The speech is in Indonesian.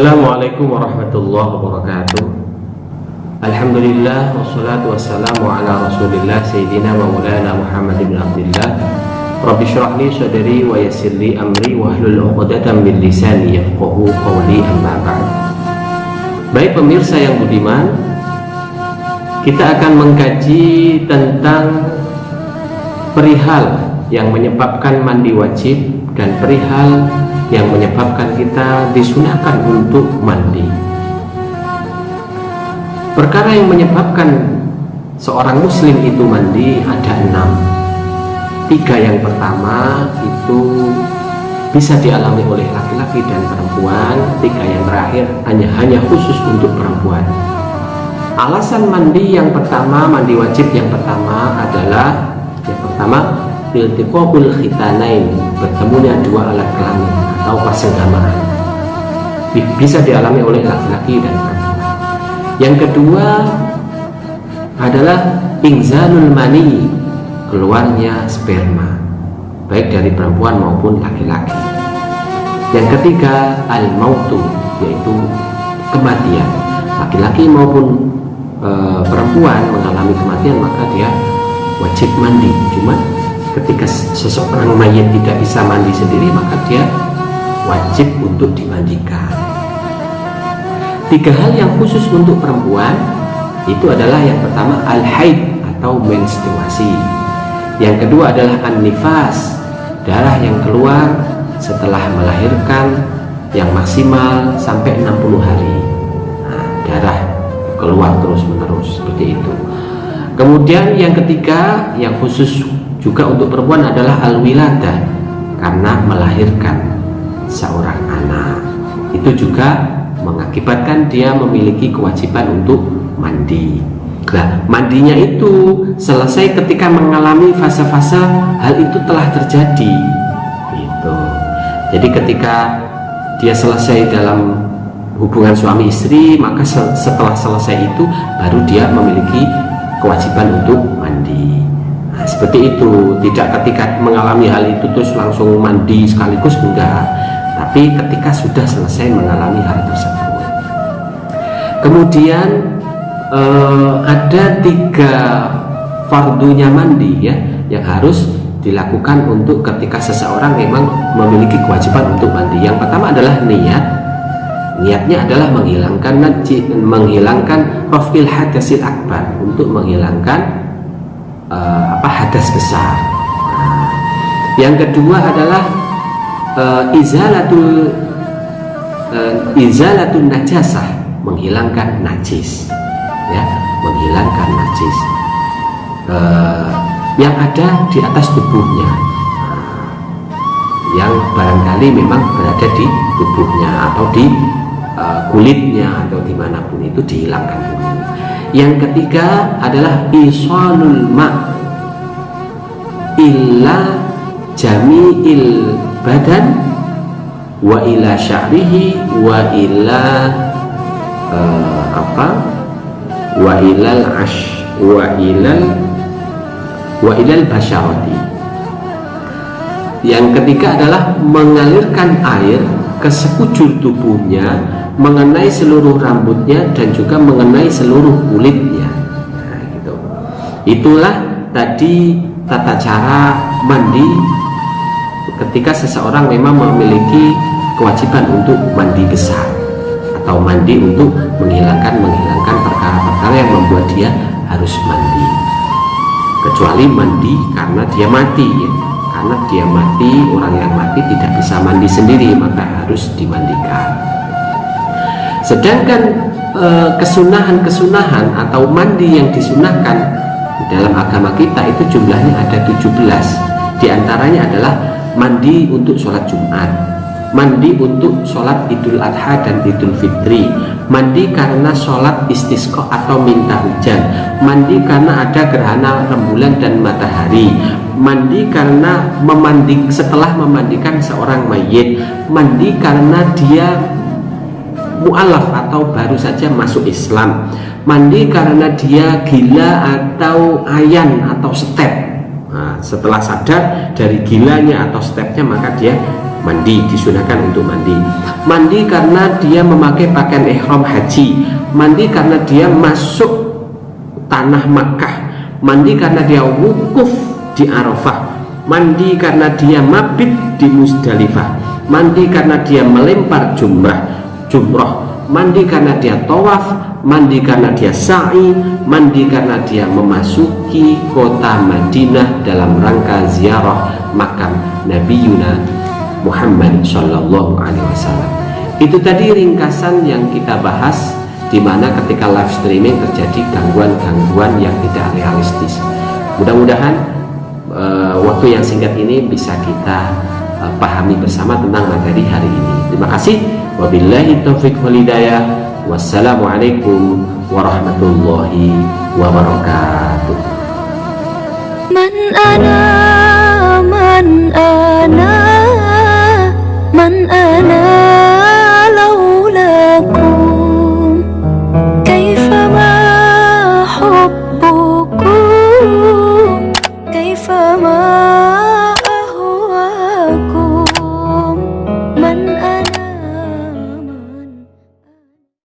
Assalamualaikum warahmatullahi wabarakatuh. Alhamdulillah wassalatu wassalamu ala rasulillah sayyidina wa maulana Muhammad ibn Abdillah. Rabbi syrah li sadri wa yassir li amri wahlul 'uqdatam min lisani yafqahu qawli, amma ba'd. Baik pemirsa yang budiman, kita akan mengkaji tentang perihal yang menyebabkan mandi wajib dan perihal yang menyebabkan kita disunahkan untuk mandi. Perkara yang menyebabkan seorang muslim itu mandi ada 6. 3 yang pertama itu bisa dialami oleh laki-laki dan perempuan. 3 yang terakhir hanya khusus untuk perempuan. Alasan mandi yang pertama, mandi wajib yang pertama adalah yang pertama iltiqaqul khitanain, bertemunya 2 alat kelamin atau persenggamaan, bisa dialami oleh laki-laki dan perempuan. Yang kedua adalah inzalul mani, keluarnya sperma baik dari perempuan maupun laki-laki. Yang ketiga al-mautu, yaitu kematian. Laki-laki maupun perempuan mengalami kematian maka dia wajib mandi. Cuma ketika seseorang mayit tidak bisa mandi sendiri maka dia wajib untuk dimandikan. 3 hal yang khusus untuk perempuan itu adalah yang pertama al-haid atau menstruasi. Yang kedua adalah an-nifas, darah yang keluar setelah melahirkan yang maksimal sampai 60 hari. Nah, darah keluar terus menerus seperti itu. Kemudian yang ketiga yang khusus juga untuk perempuan adalah al-wiladah, karena melahirkan seorang anak. Itu juga mengakibatkan dia memiliki kewajiban untuk mandi. Nah, mandinya itu selesai ketika mengalami fase-fase hal itu telah terjadi. Gitu. Jadi ketika dia selesai dalam hubungan suami istri, maka setelah selesai itu baru dia memiliki kewajiban untuk mandi. Nah, seperti itu. Tidak ketika mengalami hal itu terus langsung mandi sekaligus, enggak, tapi ketika sudah selesai mengalami hal tersebut. Kemudian ada 3 fardunya mandi ya yang harus dilakukan untuk ketika seseorang memang memiliki kewajiban untuk mandi. Yang pertama adalah niat. Niatnya adalah menghilangkan raf'il hadasil akbar, untuk menghilangkan hadas besar. Yang kedua adalah izalatun najasah, menghilangkan najis ya, menghilangkan najis yang ada di atas tubuhnya, yang barangkali memang berada di tubuhnya atau di kulitnya atau dimanapun, itu dihilangkan dulu. Yang ketiga adalah isalul ma' illa jami'il badan wa ila sya'rihi wa ila wa ilal basyarati. Yang ketiga adalah mengalirkan air ke sekujur tubuhnya, mengenai seluruh rambutnya dan juga mengenai seluruh kulitnya. Nah, gitu. Itulah tadi tata cara mandi ketika seseorang memang memiliki kewajiban untuk mandi besar atau mandi untuk menghilangkan perkara-perkara yang membuat dia harus mandi. Kecuali mandi karena dia mati ya. Karena dia mati, orang yang mati tidak bisa mandi sendiri maka harus dimandikan. Sedangkan kesunahan atau mandi yang disunahkan di dalam agama kita itu jumlahnya ada 17. Di antaranya adalah mandi untuk sholat Jumat, mandi untuk sholat Idul Adha dan Idul Fitri, mandi karena sholat istisqa atau minta hujan, mandi karena ada gerhana rembulan dan matahari, mandi karena setelah memandikan seorang mayit, mandi karena dia mu'alaf atau baru saja masuk Islam, mandi karena dia gila atau ayan atau step. Nah, setelah sadar dari gilanya atau stepnya maka dia mandi, disunahkan untuk mandi. Mandi karena dia memakai pakaian ihram haji, mandi karena dia masuk tanah Makkah, mandi karena dia wukuf di Arafah, mandi karena dia mabit di Musdalifah, mandi karena dia melempar jumrah, mandi karena dia tawaf, mandi karena dia sa'i, mandi karena dia memasuki kota Madinah dalam rangka ziarah makam Nabi Muhammad Shallallahu Alaihi Wasallam. Itu tadi ringkasan yang kita bahas, di mana ketika live streaming terjadi gangguan-gangguan yang tidak realistis. Mudah-mudahan waktu yang singkat ini bisa kita pahami bersama tentang materi hari ini. Terima kasih. Wabillahi taufiq wal hidayah. Wassalamualaikum warahmatullahi wabarakatuh. Man ana laulakum kaifa ma hubbukum kaifa ma